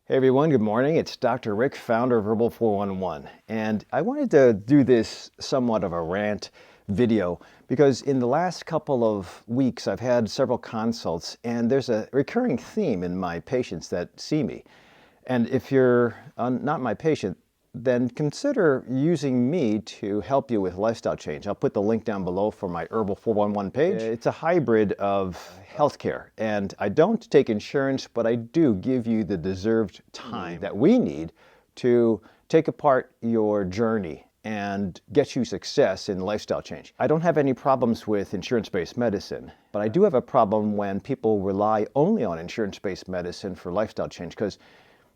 Hey everyone, good morning. It's Dr. Rick, founder of Herbal 411. And I wanted to do this somewhat of a rant video because in the last couple of weeks I've had several consults and there's a recurring theme in my patients that see me. And if you're not my patient, then consider using me to help you with lifestyle change. I'll put the link down below for my Herbal 411 page. It's a hybrid of healthcare, and I don't take insurance, but I do give you the deserved time that we need to take apart your journey and get you success in lifestyle change. I don't have any problems with insurance-based medicine, but I do have a problem when people rely only on insurance-based medicine for lifestyle change, because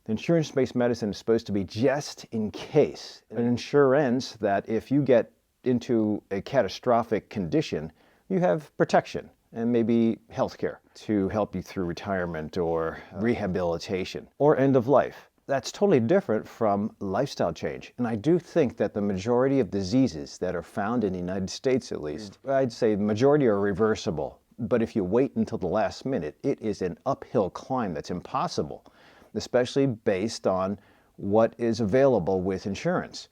insurance-based medicine is supposed to be just in case. An insurance that if you get into a catastrophic condition, you have protection and maybe health care to help you through retirement or rehabilitation or end of life. That's totally different from lifestyle change. And I do think that the majority of diseases that are found in the United States, at least, I'd say the majority are reversible. But if you wait until the last minute, it is an uphill climb that's impossible, especially based on what is available with insurance.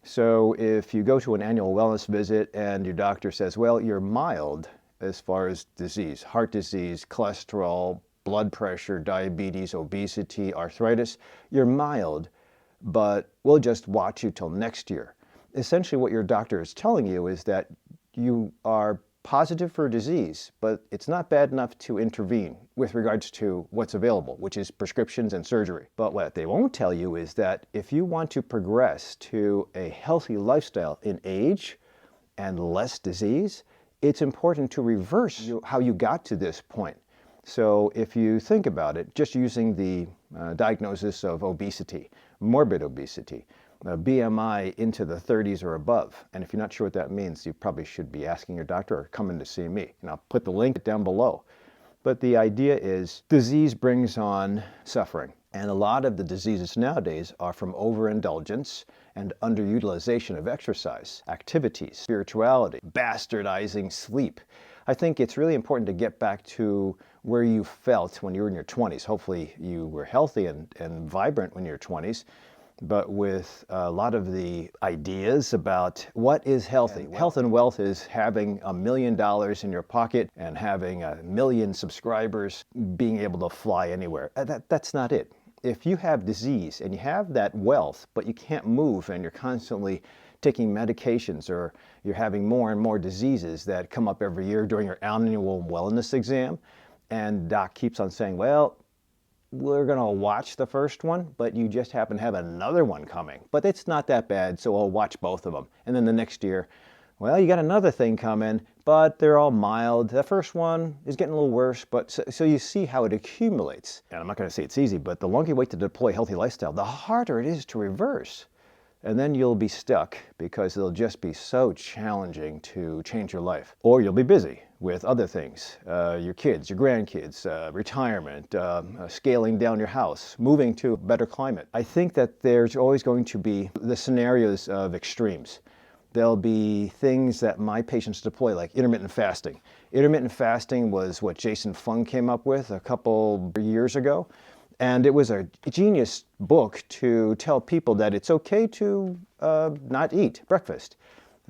So if you go to an annual wellness visit and your doctor says, well, you're mild as far as disease, heart disease, cholesterol, blood pressure, diabetes, obesity, arthritis, you're mild, but we'll just watch you till next year. Essentially what your doctor is telling you is that you are positive for disease, but it's not bad enough to intervene with regards to what's available, which is prescriptions and surgery. But what they won't tell you is that if you want to progress to a healthy lifestyle in age and less disease, it's important to reverse how you got to this point. So if you think about it, just using the diagnosis of obesity, morbid obesity, BMI into the 30s or above. And if you're not sure what that means, you probably should be asking your doctor or coming to see me. And I'll put the link down below. But the idea is disease brings on suffering. And a lot of the diseases nowadays are from overindulgence and underutilization of exercise, activities, spirituality, bastardizing sleep. I think it's really important to get back to where you felt when you were in your 20s. Hopefully you were healthy and vibrant when you were 20s. But with a lot of the ideas about what is healthy. Health and wealth is having $1 million in your pocket and having 1 million subscribers, being able to fly anywhere. That's not it. If you have disease and you have that wealth, but you can't move and you're constantly taking medications or you're having more and more diseases that come up every year during your annual wellness exam, and doc keeps on saying, well, we're going to watch the first one, but you just happen to have another one coming. But it's not that bad, so I'll watch both of them. And then the next year, well, you got another thing coming, but they're all mild. The first one is getting a little worse, but so you see how it accumulates. And I'm not going to say it's easy, but the longer you wait to deploy a healthy lifestyle, the harder it is to reverse. And then you'll be stuck because it'll just be so challenging to change your life. Or you'll be busy with other things, your kids, your grandkids, retirement, scaling down your house, moving to a better climate. I think that there's always going to be the scenarios of extremes. There'll be things that my patients deploy, like intermittent fasting. Intermittent fasting was what Jason Fung came up with a couple years ago. And it was a genius book to tell people that it's okay to not eat breakfast.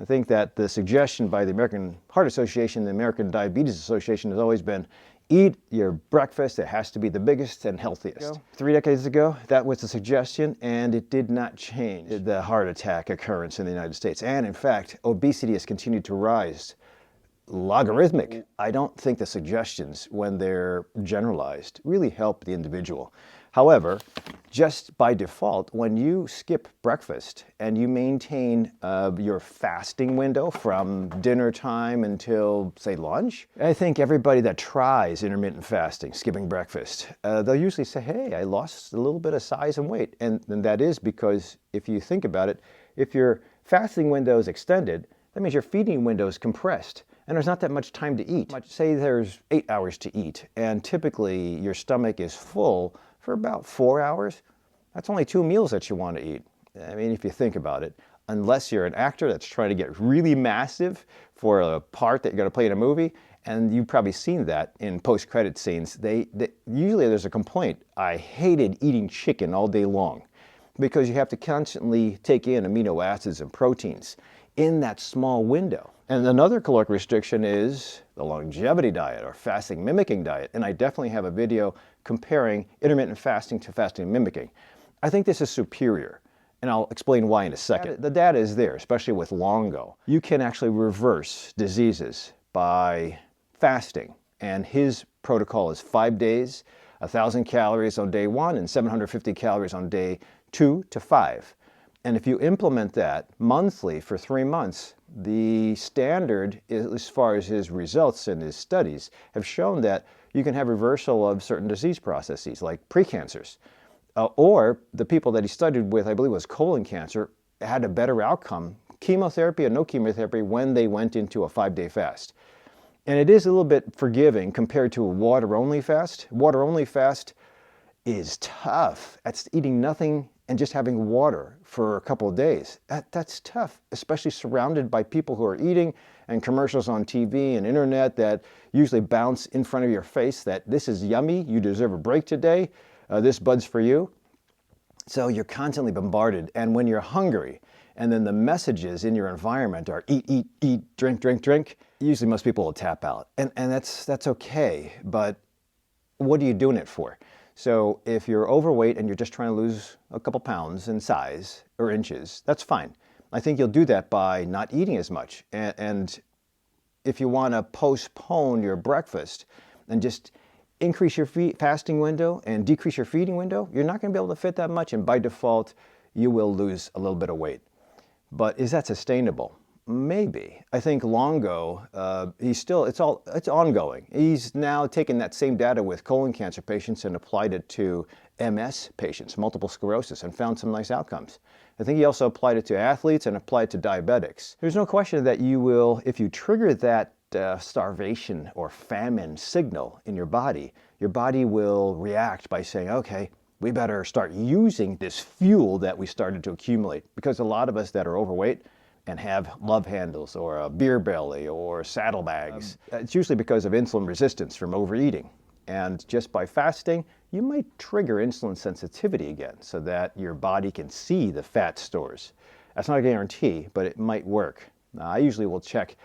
I think that the suggestion by the American Heart Association, the American Diabetes Association, has always been eat your breakfast. It has to be the biggest and healthiest. 3 decades ago, that was the suggestion, and it did not change the heart attack occurrence in the United States. And in fact, obesity has continued to rise. Logarithmic. I don't think the suggestions, when they're generalized, really help the individual. However, just by default, when you skip breakfast and you maintain your fasting window from dinner time until, say, lunch, I think everybody that tries intermittent fasting, skipping breakfast, they'll usually say, hey, I lost a little bit of size and weight. And that is because if you think about it, if your fasting window is extended, that means your feeding window is compressed. And there's not that much time to eat. Say there's 8 hours to eat, and typically your stomach is full for about 4 hours. That's only 2 meals that you want to eat. I mean, if you think about it, unless you're an actor that's trying to get really massive for a part that you're going to play in a movie, And you've probably seen that in post-credit scenes. Usually there's a complaint. I hated eating chicken all day long because you have to constantly take in amino acids and proteins in that small window. And another caloric restriction is the longevity diet or fasting mimicking diet. And I definitely have a video comparing intermittent fasting to fasting mimicking. I think this is superior. And I'll explain why in a second. The data is there, especially with Longo. You can actually reverse diseases by fasting. And his protocol is 5 days, 1,000 calories on day 1 and 750 calories on day 2 to 5. And if you implement that monthly for 3 months, the standard, as far as his results and his studies, have shown that you can have reversal of certain disease processes like precancers. Or the people that he studied with, I believe it was colon cancer, had a better outcome, chemotherapy or no chemotherapy, when they went into a 5-day fast. And it is a little bit forgiving compared to a water-only fast. Water-only fast is tough. That's eating nothing and just having water for a couple of days. That's tough, especially surrounded by people who are eating and commercials on TV and internet that usually bounce in front of your face that this is yummy, you deserve a break today. This bud's for you. So you're constantly bombarded. And when you're hungry, and then the messages in your environment are eat, eat, eat, drink, drink, drink, usually most people will tap out. And that's okay, but what are you doing it for? So if you're overweight and you're just trying to lose a couple pounds in size or inches, that's fine. I think you'll do that by not eating as much. And if you want to postpone your breakfast and just increase your fasting window and decrease your feeding window, you're not going to be able to fit that much, and by default, you will lose a little bit of weight. But is that sustainable? Maybe. I think Longo, it's ongoing. He's now taken that same data with colon cancer patients and applied it to MS patients, multiple sclerosis, and found some nice outcomes. I think he also applied it to athletes and applied it to diabetics. There's no question that you will, if you trigger that starvation or famine signal in your body will react by saying, okay, we better start using this fuel that we started to accumulate. Because a lot of us that are overweight and have love handles or a beer belly or saddlebags, it's usually because of insulin resistance from overeating. And just by fasting, you might trigger insulin sensitivity again so that your body can see the fat stores. That's not a guarantee, but it might work. I usually will check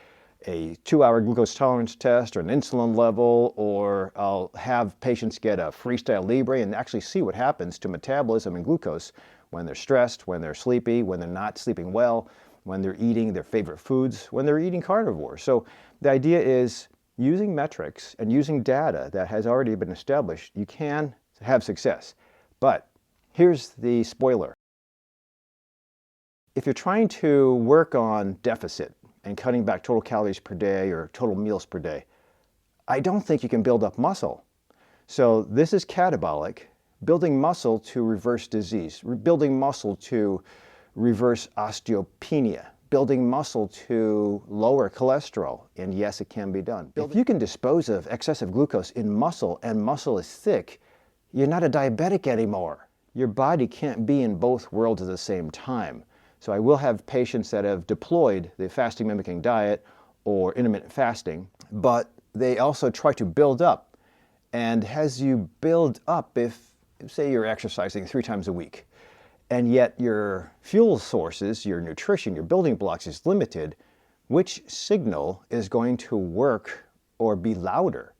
a 2-hour glucose tolerance test or an insulin level, or I'll have patients get a Freestyle Libre and actually see what happens to metabolism and glucose when they're stressed, when they're sleepy, when they're not sleeping well, when they're eating their favorite foods, when they're eating carnivore. So the idea is using metrics and using data that has already been established, you can have success. But here's the spoiler. If you're trying to work on deficit and cutting back total calories per day or total meals per day, I don't think you can build up muscle. So this is catabolic, building muscle to reverse disease, building muscle to reverse osteopenia, building muscle to lower cholesterol, and yes, it can be done. If you can dispose of excessive glucose in muscle and muscle is thick, you're not a diabetic anymore. Your body can't be in both worlds at the same time. So I will have patients that have deployed the fasting mimicking diet or intermittent fasting, but they also try to build up. And as you build up, if say you're exercising 3 times a week, and yet your fuel sources, your nutrition, your building blocks is limited, which signal is going to work or be louder?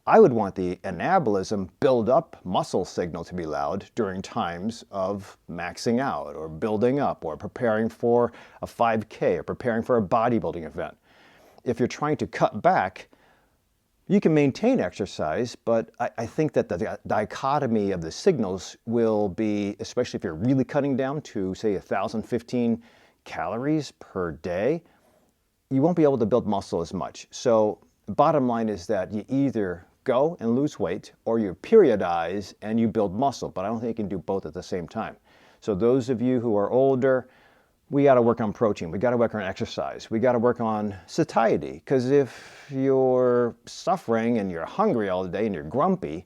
I would want the anabolism build up muscle signal to be loud during times of maxing out or building up or preparing for a 5K or preparing for a bodybuilding event. If you're trying to cut back, you can maintain exercise, but I think that the dichotomy of the signals will be, especially if you're really cutting down to, say, 1,015 calories per day, you won't be able to build muscle as much. So the bottom line is that you either go and lose weight or you periodize and you build muscle, but I don't think you can do both at the same time. So those of you who are older, we got to work on protein, we got to work on exercise, we got to work on satiety, because if you're suffering and you're hungry all day and you're grumpy,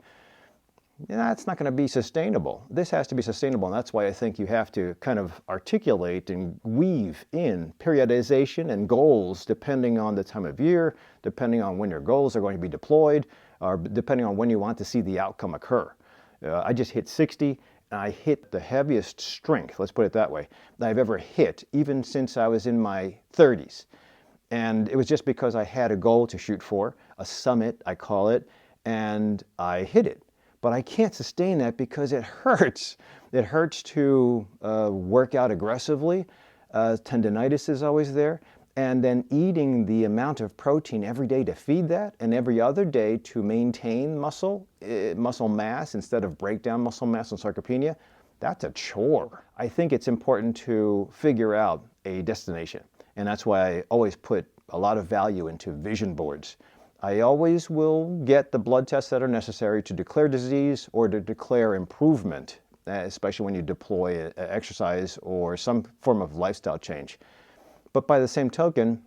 that's not going to be sustainable. This has to be sustainable, and that's why I think you have to kind of articulate and weave in periodization and goals depending on the time of year, depending on when your goals are going to be deployed, or depending on when you want to see the outcome occur. I just hit 60, and I hit the heaviest strength, let's put it that way, that I've ever hit, even since I was in my 30s. And it was just because I had a goal to shoot for, a summit, I call it, and I hit it. But I can't sustain that because it hurts. It hurts to work out aggressively. Tendinitis is always there. And then eating the amount of protein every day to feed that, and every other day to maintain muscle mass instead of break down muscle mass and sarcopenia, that's a chore. I think it's important to figure out a destination. And that's why I always put a lot of value into vision boards. I always will get the blood tests that are necessary to declare disease or to declare improvement, especially when you deploy exercise or some form of lifestyle change. But by the same token,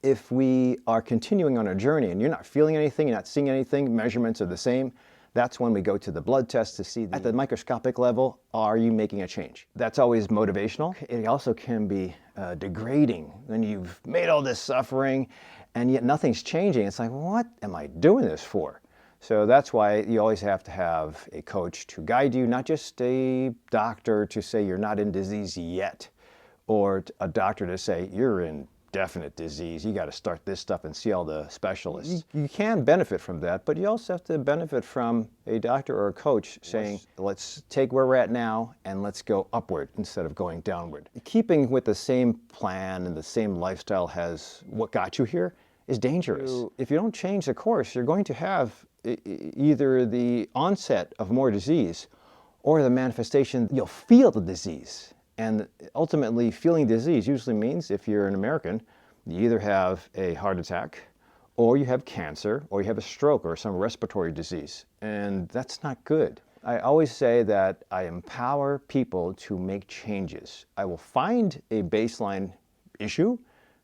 if we are continuing on a journey and you're not feeling anything, you're not seeing anything, measurements are the same, that's when we go to the blood test to see at the microscopic level, are you making a change? That's always motivational. It also can be degrading when you've made all this suffering and yet nothing's changing. It's like, what am I doing this for? So that's why you always have to have a coach to guide you, not just a doctor to say you're not in disease yet, or a doctor to say you're in definite disease, you got to start this stuff and see all the specialists. You can benefit from that, but you also have to benefit from a doctor or a coach saying, let's take where we're at now and let's go upward instead of going downward. Keeping with the same plan and the same lifestyle has what got you here is dangerous. If you don't change the course, you're going to have either the onset of more disease or the manifestation, you'll feel the disease. And ultimately, feeling disease usually means, if you're an American, you either have a heart attack, or you have cancer, or you have a stroke, or some respiratory disease. And that's not good. I always say that I empower people to make changes. I will find a baseline issue,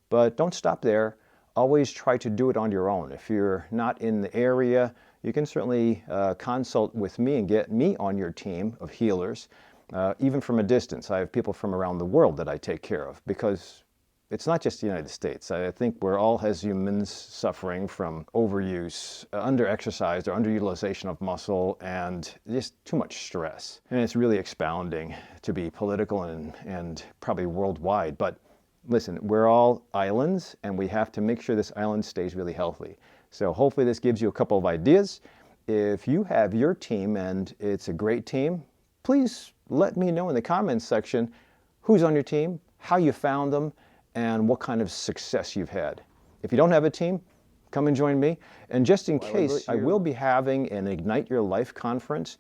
but don't stop there. Always try to do it on your own. If you're not in the area, you can certainly consult with me and get me on your team of healers. Even from a distance. I have people from around the world that I take care of because it's not just the United States. I think we're all, as humans, suffering from overuse, under-exercise or underutilization of muscle, and just too much stress. And it's really expounding to be political and probably worldwide. But listen, we're all islands, and we have to make sure this island stays really healthy. So hopefully this gives you a couple of ideas. If you have your team and it's a great team, please let me know in the comments section who's on your team, how you found them, and what kind of success you've had. If you don't have a team, come and join me. And just in case, I will be having an Ignite Your Life conference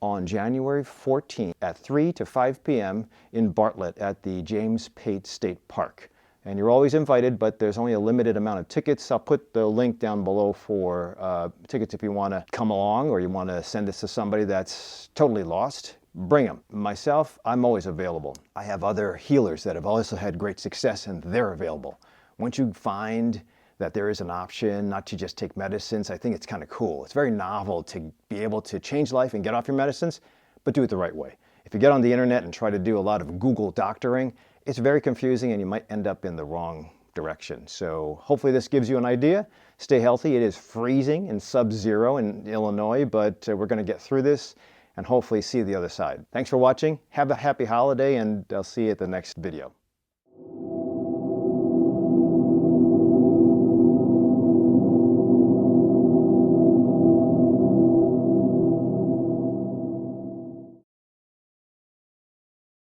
on January 14th at 3 to 5 p.m. in Bartlett at the James Pate State Park. And you're always invited, but there's only a limited amount of tickets. I'll put the link down below for tickets if you want to come along or you want to send this to somebody that's totally lost. Bring them. Myself, I'm always available. I have other healers that have also had great success and they're available. Once you find that there is an option not to just take medicines, I think it's kind of cool. It's very novel to be able to change life and get off your medicines, but do it the right way. If you get on the internet and try to do a lot of Google doctoring, it's very confusing and you might end up in the wrong direction. So hopefully this gives you an idea. Stay healthy. It is freezing and sub-zero in Illinois, but we're going to get through this and hopefully see the other side. Thanks for watching. Have a happy holiday, and I'll see you at the next video.